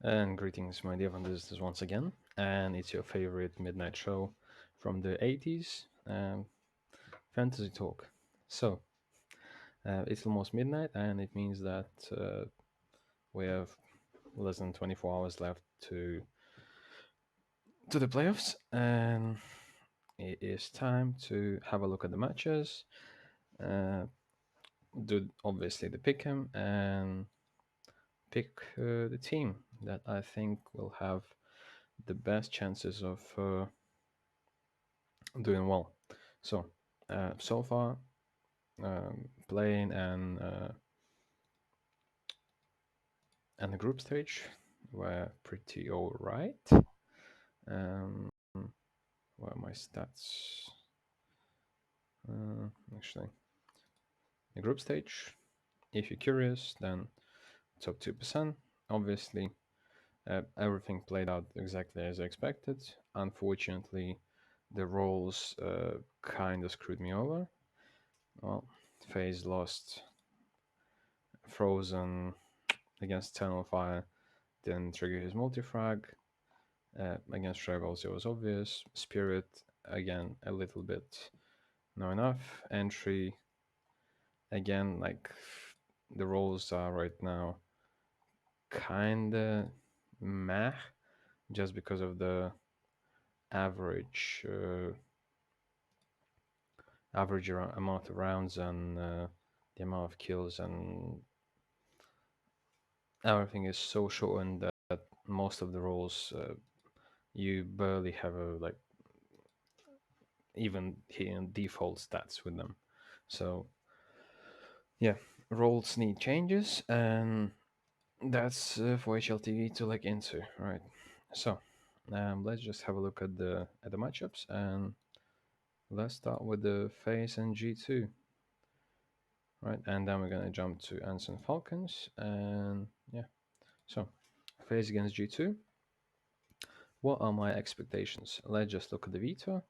And greetings, my dear fantasy once again. And it's your favorite midnight show from the 80s, Fantasy Talk. So, it's almost midnight, and it means that we have less than 24 hours left to the playoffs. And it is time to have a look at the matches, uh, do obviously the pick 'em, and pick the team that I think will have the best chances of doing well. So far, playing and the group stage were pretty alright. Where are my stats? Actually, the group stage. If you're curious, then top 2%. Obviously, everything played out exactly as I expected. Unfortunately, the rolls kind of screwed me over. Well, FaZe lost Frozen against Eternal Fire, didn't trigger his multifrag. Against Rivals, it was obvious. Spirit, again, a little bit not enough. Entry, again, like the roles are right now kinda meh, just because of the average amount of rounds and the amount of kills, and everything is so shortened that most of the roles you barely have a like even hitting default stats with them. So yeah, roles need changes, and that's for HLTV to look into, right? So let's just have a look at the matchups, and let's start with the FaZe and G2, right? And then we're gonna jump to Anson Falcons, and yeah. So FaZe against G2. What are my expectations? Let's just look at the veto,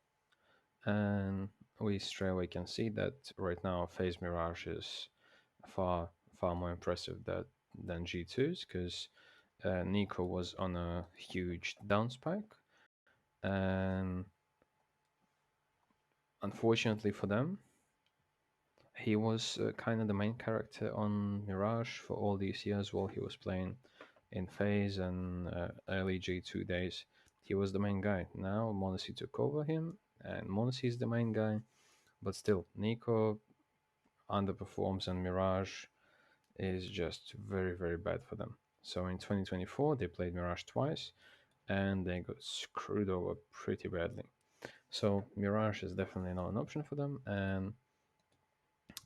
and we straight away can see that right now FaZe Mirage is far more impressive than G2's, because Nico was on a huge down spike, and unfortunately for them, he was kind of the main character on Mirage for all these years while he was playing in FaZe and early G2 days. He was the main guy. Now m0NESY took over him, and m0NESY is the main guy, but still, Nico underperforms, and Mirage is just very, very bad for them. So in 2024, they played Mirage twice, and they got screwed over pretty badly. So Mirage is definitely not an option for them, and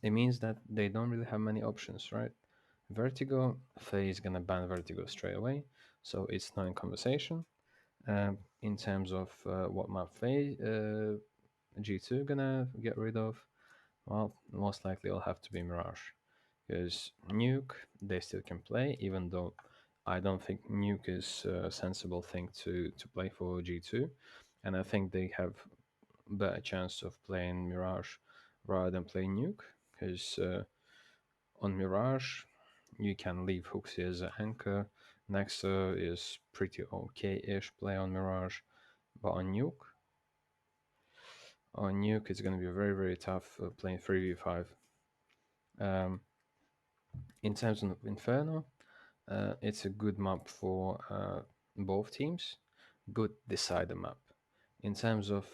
it means that they don't really have many options, right? Vertigo, FaZe is gonna ban Vertigo straight away, so it's not in conversation. In terms of what map FaZe G2 gonna get rid of, well, most likely it'll have to be Mirage, because Nuke they still can play, even though I don't think Nuke is a sensible thing to play for G2, and I think they have better chance of playing Mirage rather than playing Nuke, because on Mirage you can leave Hooksy as an anchor. Nexa is pretty okay-ish play on Mirage, but on Nuke it's going to be very, very tough playing 3v5. Um, in terms of Inferno, it's a good map for both teams. Good decider map. In terms of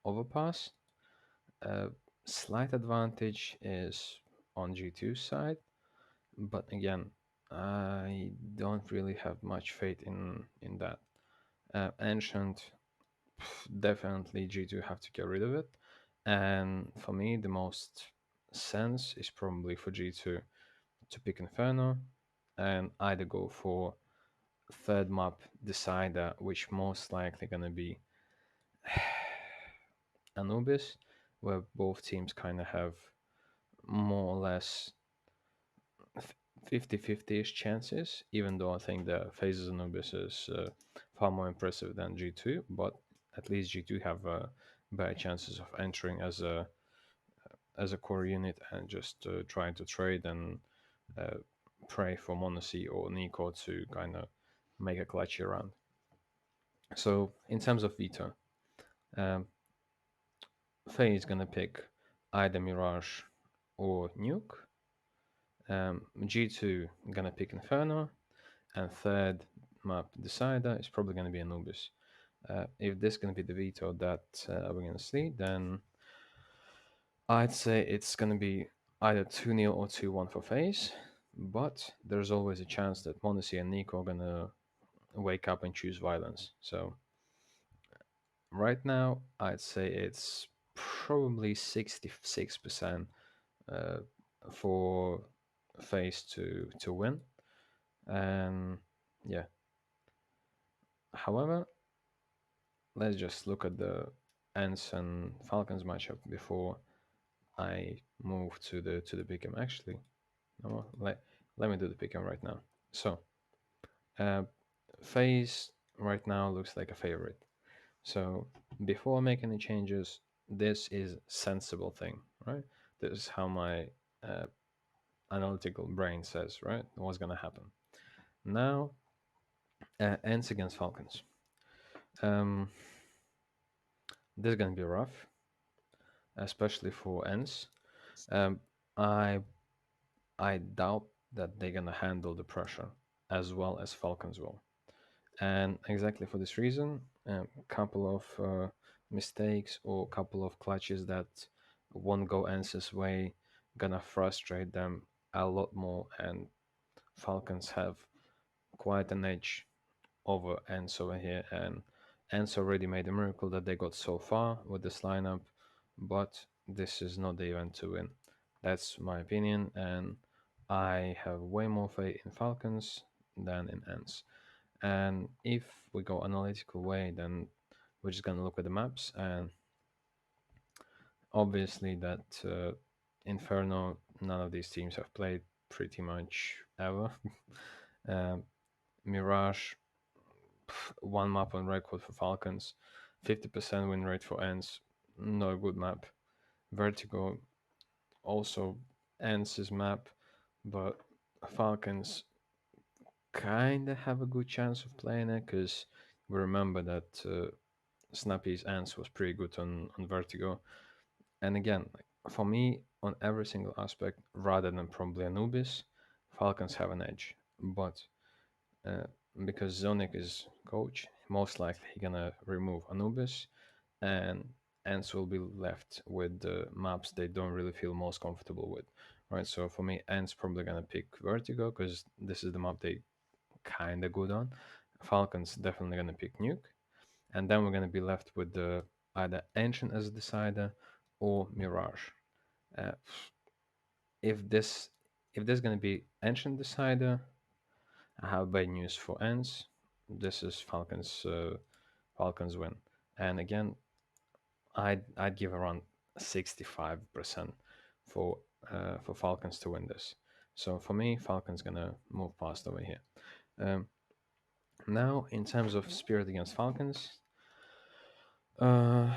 Overpass, uh, slight advantage is on G2 side, but again, I don't really have much faith in that. Ancient, definitely G2 have to get rid of it, and for me, the most sense is probably for G2 to pick Inferno and either go for third map decider, which most likely gonna be Anubis, where both teams kind of have more or less 50-50-ish chances, even though I think the Phases Anubis is far more impressive than G2, but at least G2 have better chances of entering as a core unit and just trying to trade and uh, pray for m0NESY or Nico to kind of make a clutchy round. So in terms of veto, um, Faye is gonna pick either Mirage or Nuke. G2 gonna pick Inferno, and third map decider is probably gonna be Anubis. If this gonna be the veto that we're gonna see, then I'd say it's gonna be either 2-0 or 2-1 for FaZe, but there's always a chance that Monacy and Nico are gonna wake up and choose violence. So right now, I'd say it's probably 66% uh, for FaZe to win, and yeah. However, let's just look at the Ants and Falcons matchup before I move to the pick'em. Actually, no, let me do the pick'em right now. So, uh, FaZe right now looks like a favorite. So before making any changes, this is sensible thing, right? This is how my uh, analytical brain says, right? What's gonna happen now? Ends against Falcons. Um, this is gonna be rough, especially for ends. Um, I I doubt that they're gonna handle the pressure as well as Falcons will, and exactly for this reason, a couple of mistakes or couple of clutches that won't go Ans's way gonna frustrate them a lot more, and Falcons have quite an edge over Ans over here, and Ans already made a miracle that they got so far with this lineup, but this is not the event to win. That's my opinion, and I have way more faith in Falcons than in Ans. And if we go analytical way, then we're just gonna look at the maps, and obviously that Inferno, none of these teams have played pretty much ever. um, Mirage, one map on record for Falcons, 50% win rate for Ants, not a good map. Vertigo, also Ants' map, but Falcons kind of have a good chance of playing it because we remember that Snappy's Ants was pretty good on Vertigo. And again, like, for me, on every single aspect, rather than probably Anubis, Falcons have an edge. But uh, because Zonic is coach, most likely he gonna remove Anubis, and Ants will be left with the maps they don't really feel most comfortable with. Right, so for me, Ants probably gonna pick Vertigo because this is the map they kind of good on. Falcons definitely gonna pick Nuke, and then we're gonna be left with the either Ancient as a decider or Mirage. Uh, if this if there's gonna be Ancient decider, I have bad news for Ends. This is Falcons win, and again, I'd give around 65% for Falcons to win this. So for me, Falcons gonna move past over here. Um, Now, in terms of Spirit against Falcons, uh,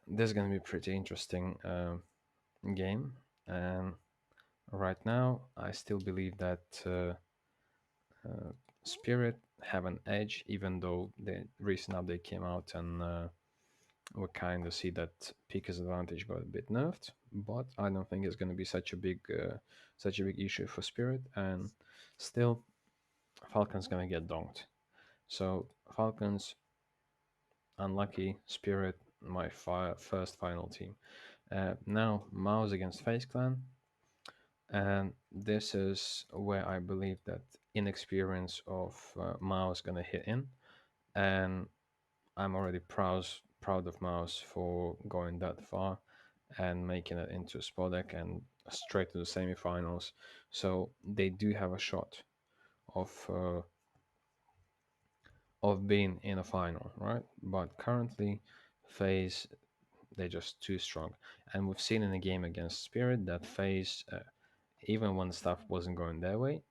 this is gonna be a pretty interesting game. And right now, I still believe that uh, Spirit have an edge, even though the recent update came out and we kind of see that Pika's advantage got a bit nerfed. But I don't think it's gonna be such a big issue for Spirit, and still, Falcons gonna get donked. So Falcons unlucky Spirit, my first final team. Now Mouse against Face Clan, and this is where I believe that inexperience of Mouse gonna hit in, and I'm already proud of Mouse for going that far and making it into a Spodek and straight to the semifinals. So they do have a shot of uh, of being in a final, right? But currently, FaZe they're just too strong. And we've seen in the game against Spirit that FaZe, even when stuff wasn't going their way,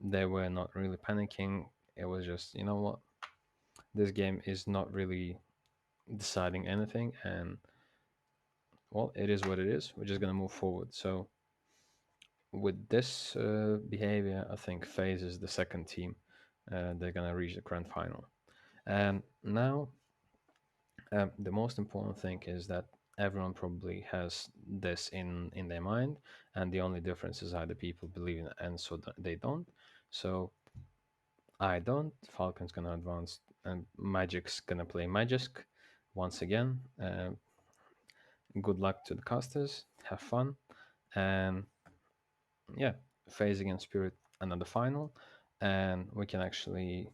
they were not really panicking. It was just, you know what, this game is not really deciding anything, and well, it is what it is. We're just gonna move forward. So with this behavior, I think FaZe is the second team they're gonna reach the grand final. And now, the most important thing is that everyone probably has this in their mind, and the only difference is either people believe in it and so they don't. So I don't. Falcon's gonna advance, and Magic's gonna play Magisk once again. Good luck to the casters. Have fun, and yeah, Phase against Spirit another final, and we can actually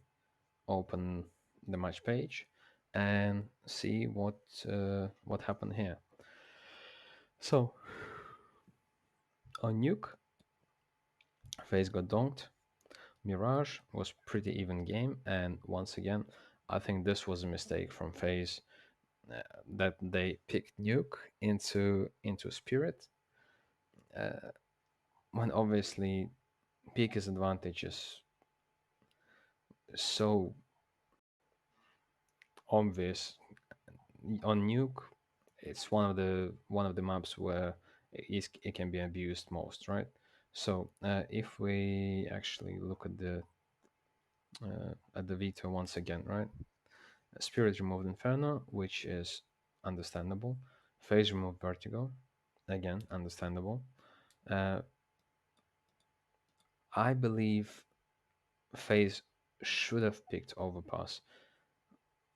open the match page and see what happened here. So on Nuke, Phase got donked. Mirage was pretty even game, and once again, I think this was a mistake from Phase, that they picked Nuke into Spirit, uh, when obviously Pika's advantage is so obvious on Nuke. It's one of the maps where it can be abused most, right? So if we actually look at the veto once again, right? Spirit removed Inferno, which is understandable. Phase removed Vertigo, again understandable. Uh, I believe Phase should have picked Overpass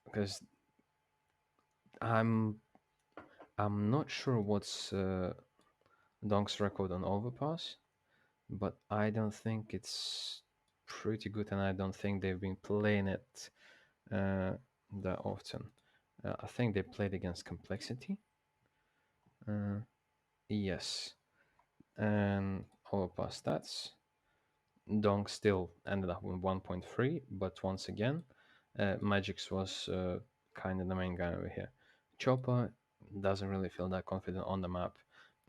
because I'm I'm not sure what's Donk's record on Overpass, but I don't think it's pretty good, and I don't think they've been playing it uh, that often. I think they played against Complexity. Uh, yes, and Overpass stats. Donk still ended up with 1.3, but once again, Magix was kind of the main guy over here. Chopper doesn't really feel that confident on the map,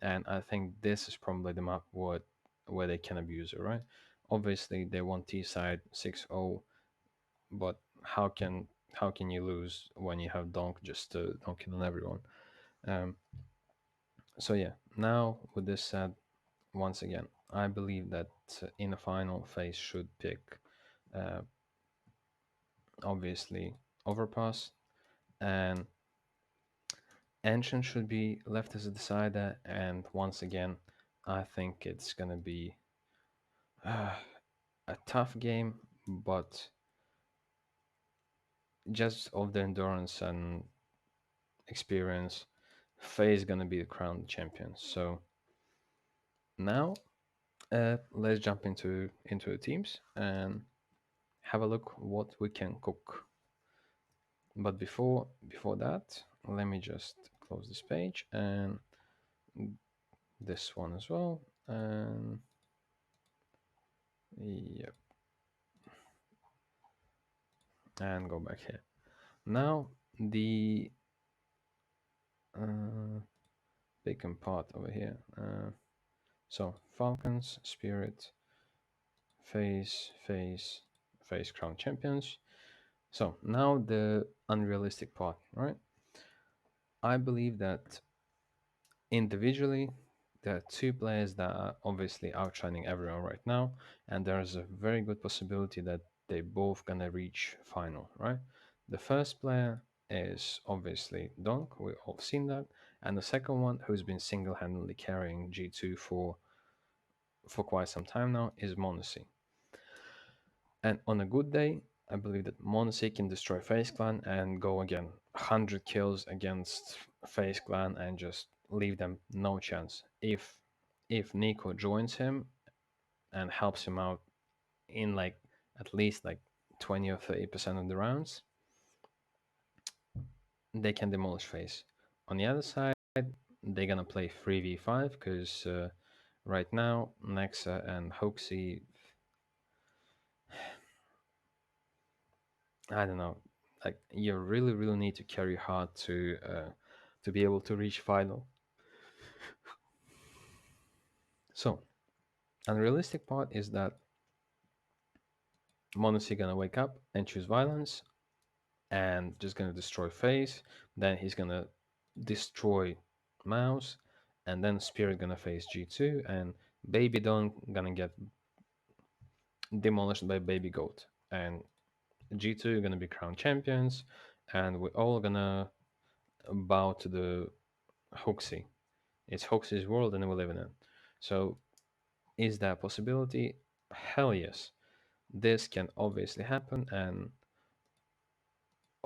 and I think this is probably the map where they can abuse it, right? Obviously, they want T side 6-0, but how can you lose when you have Donk just donking on everyone? Um, so yeah, now with this said, once again, I believe that in the final phase should pick uh, obviously Overpass, and Ancient should be left as a decider. And once again, I think it's gonna be uh, a tough game, but just of the endurance and experience, Faye is gonna be the crowned champion. So now let's jump into the teams and have a look what we can cook. But before that, let me just close this page and this one as well. And yep, and go back here. Now the uh, bacon part over here. So Falcons, Spirit, Face Crown Champions. So now the unrealistic part, right? I believe that individually, there are two players that are obviously outshining everyone right now, and there's a very good possibility that they both gonna reach final, right? The first player is obviously Donk, we've all seen that, and the second one, who's been single-handedly carrying G2 for quite some time now, is Monacy. And on a good day, I believe that Monacy can destroy FaZe Clan and go again 100 kills against FaZe Clan and just leave them no chance. If Nico joins him and helps him out in like at least like 20 or 30% of the rounds, they can demolish FaZe. On the other side, they're gonna play 3v5 because right now Nexa and Hoaxy, I don't know. Like you really need to carry hard to be able to reach final. So unrealistic part is that Monacy gonna wake up and choose violence and just gonna destroy FaZe. Then he's gonna destroy Mouse, and then Spirit gonna face G2, and Baby Don gonna get demolished by Baby Goat. and G2 are gonna be crowned champions, and we're all gonna bow to the Hoaxy. It's Hoaxy's world, and we live in it. So, is that a possibility? Hell yes. This can obviously happen, and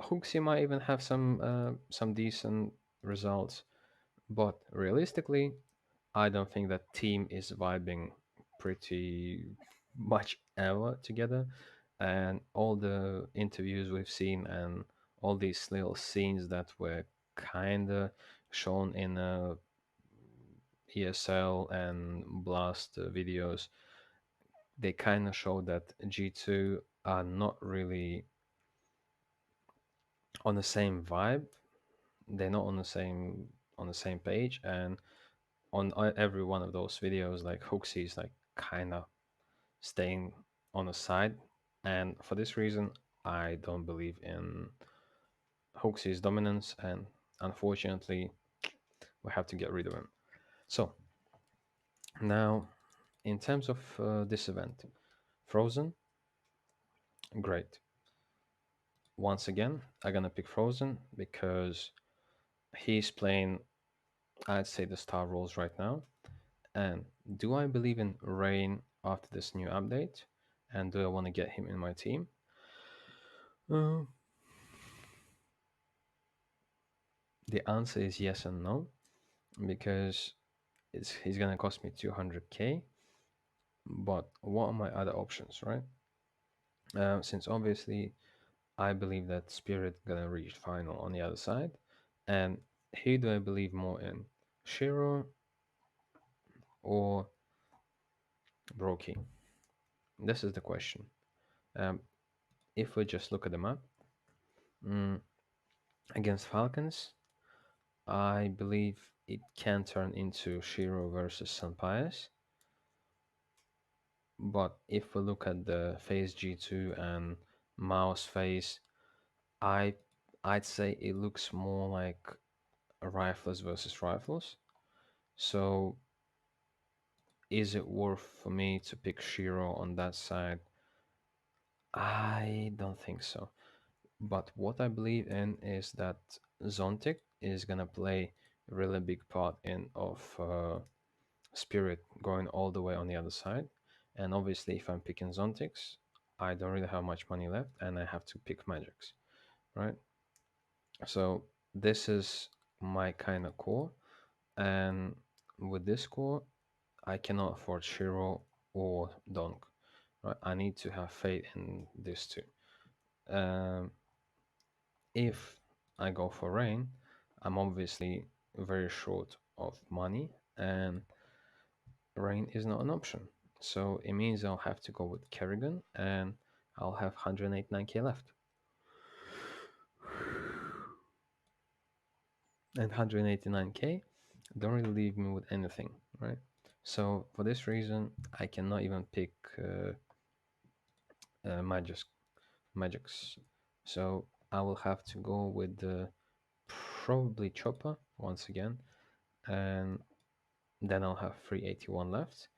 Hoaxy might even have some decent results. But realistically, I don't think that team is vibing pretty much ever together. And all the interviews we've seen and all these little scenes that were kind of shown in ESL and Blast videos, they kind of show that G2 are not really on the same vibe. They're not on the same page, and on every one of those videos, like Hoaxy is like kind of staying on the side, and for this reason, I don't believe in Hoaxy's dominance, and unfortunately, we have to get rid of him. So now, in terms of this event, Frozen, great. Once again, I'm gonna pick Frozen because he's playing, I'd say, the star roles right now. And do I believe in Rain after this new update? And do I want to get him in my team? Uh, the answer is yes and no, because he's gonna cost me 200k. But what are my other options, right? Since obviously I believe that Spirit gonna reach final on the other side, and who do I believe more in, Shiro or Broky? This is the question. Um, if we just look at the map, mm, against Falcons, I believe it can turn into Shiro versus Senpais. But if we look at the phase G2 and Mouse phase, I I'd say it looks more like rifles versus rifles. So is it worth for me to pick Shiro on that side? I don't think so. But what I believe in is that Zontic is gonna play a really big part in of Spirit going all the way on the other side. And obviously, if I'm picking Zontics, I don't really have much money left, and I have to pick Magics, right? So this is my kind of core, and with this core, I cannot afford Shiro or Donk. Right? I need to have faith in these two. Um, if I go for Rain, I'm obviously very short of money, and Rain is not an option. So it means I'll have to go with Kerrigan, and I'll have 189k left. And 189k don't really leave me with anything, right? So for this reason, I cannot even pick magics. So I will have to go with the probably Chopper once again, and then I'll have 381 left,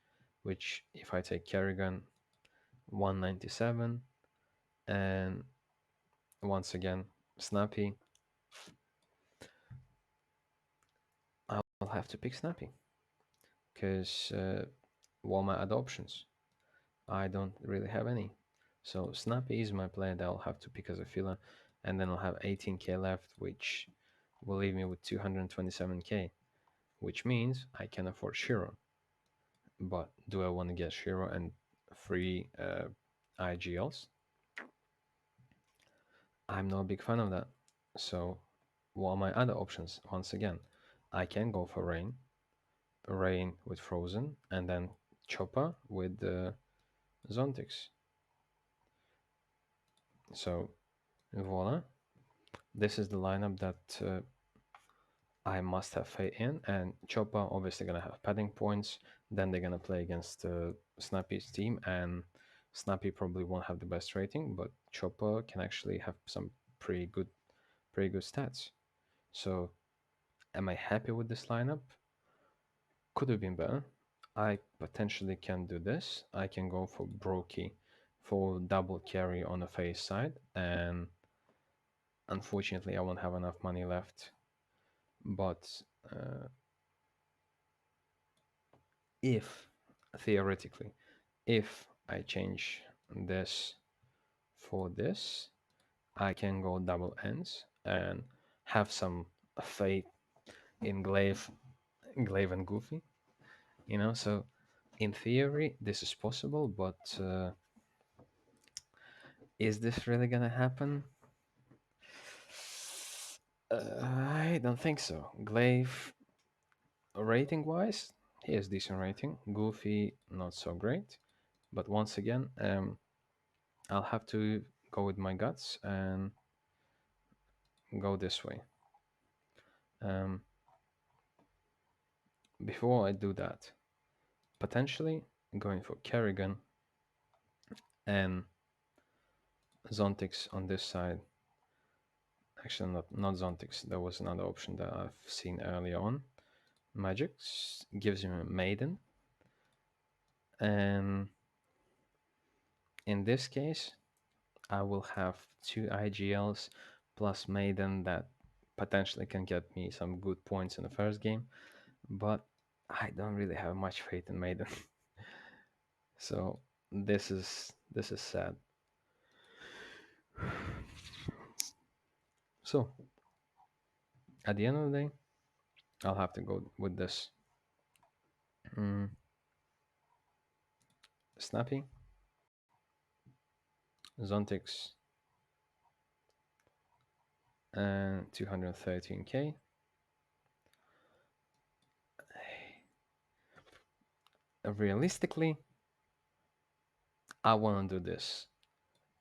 which if I take Kerrigan, 197, and once again Snappy, I'll have to pick Snappy because what are my other options? I don't really have any. So Snappy is my player that I'll have to pick as a filler, and then I'll have 18k left, which will leave me with 227k, which means I can afford Shiro. But do I want to get Shiro and free IGLs? I'm not a big fan of that. So what are my other options? Once again, I can go for Rain with Frozen, and then Chopper with Zontix. So voila, this is the lineup that I must have faith in. And Chopper obviously gonna have padding points. Then they're gonna play against Snappy's team, and Snappy probably won't have the best rating, but Chopper can actually have some pretty good stats. So, am I happy with this lineup? Could have been better. I potentially can do this. I can go for Brokey for double carry on the face side, and unfortunately, I won't have enough money left. But uh, if theoretically, if I change this for this, I can go double ends and have some faith in Glaive and Goofy, you know. So in theory, this is possible, but is this really gonna happen? I don't think so. Glaive, rating wise, he has decent rating. Goofy, not so great. But once again, I'll have to go with my guts and go this way. Um, Before I do that, potentially going for Kerrigan and Zontix on this side. Actually, not Zontix. There was another option that I've seen earlier on. Magix gives him a Maiden, and in this case, I will have two IGLs plus Maiden that potentially can get me some good points in the first game, but I don't really have much faith in Maiden. So this is sad. So at the end of the day, I'll have to go with this. Mm, Snappy, Zontix, and 213k. Realistically, I want to do this.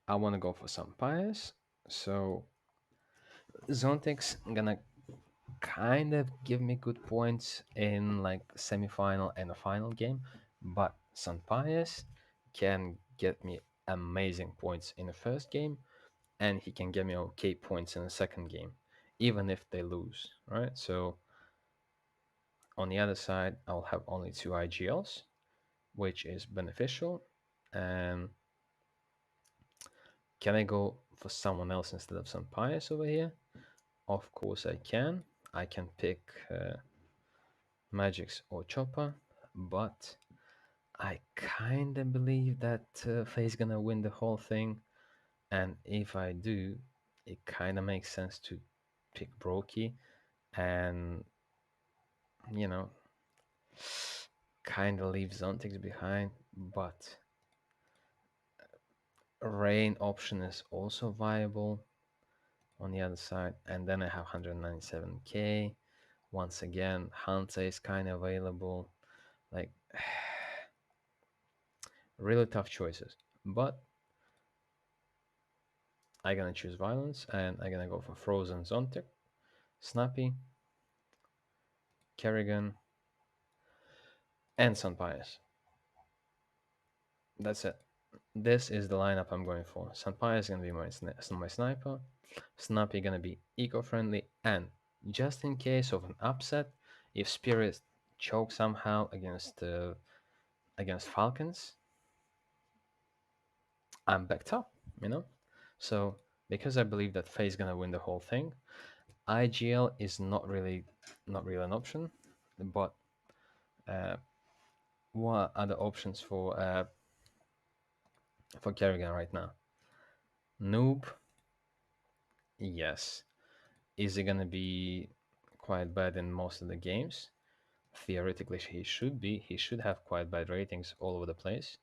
I want to go for some pies. So Zontix gonna kind of give me good points in like semi-final and a final game, but Sampaio can get me amazing points in the first game, and he can get me okay points in the second game, even if they lose. Right. So on the other side, I'll have only two IGLs, which is beneficial. And can I go for someone else instead of Sampaio over here? Of course I can. I can pick Magix or Chopper, but I kind of believe that Faye's gonna win the whole thing, and if I do, it kind of makes sense to pick Brokey and, you know, kind of leave Zontix behind, but Rain option is also viable on the other side, and then I have 197k. Once again, Hansa is kind of available. Like, really tough choices, but I'm gonna choose violence, and I'm gonna go for Frozen Zontic, Snappy, Kerrigan, and Sunpias. That's it. This is the lineup I'm going for. Sunpias is gonna be my sniper. Snappy gonna be eco-friendly, and just in case of an upset, if Spirit choke somehow against Falcons, I'm backed up. You know. So because I believe that Faye's gonna win the whole thing, IGL is not really an option, but uh, what are the options for Kerrigan right now? Noob, yes. Is he gonna be quite bad in most of the games? Theoretically, he should be. He should have quite bad ratings all over the place.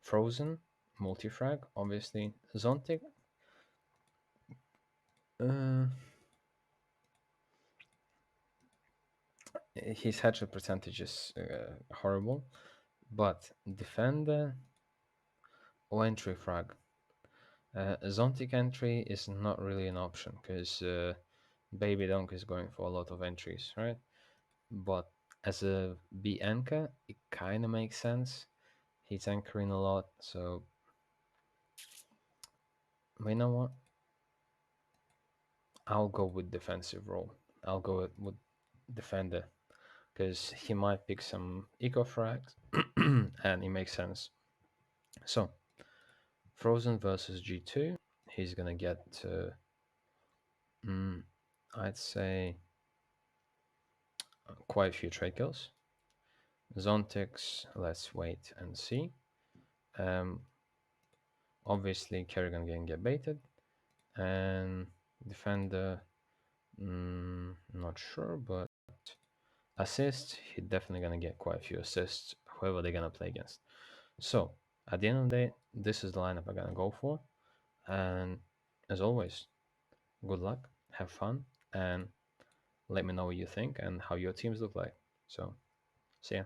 Frozen, multifrag, obviously. Zontic, uh, his headshot percentage is horrible, but defender or entry frag. Zontic entry is not really an option because Baby Donk is going for a lot of entries, right? But as a B anchor, it kind of makes sense. He's anchoring a lot, so you know what? I'll go with defensive role. I'll go with defender because he might pick some eco frags, and it makes sense. So Frozen versus G2. He's gonna get, mm, I'd say, quite a few trade kills. Zontix, let's wait and see. Um, Obviously, Kerrigan can get baited, and Defender, not sure, but assists, he definitely gonna get quite a few assists, whoever they're gonna play against. So, at the end of the day, this is the lineup I'm gonna go for. And as always, good luck, have fun, and let me know what you think and how your teams look like. So, see ya.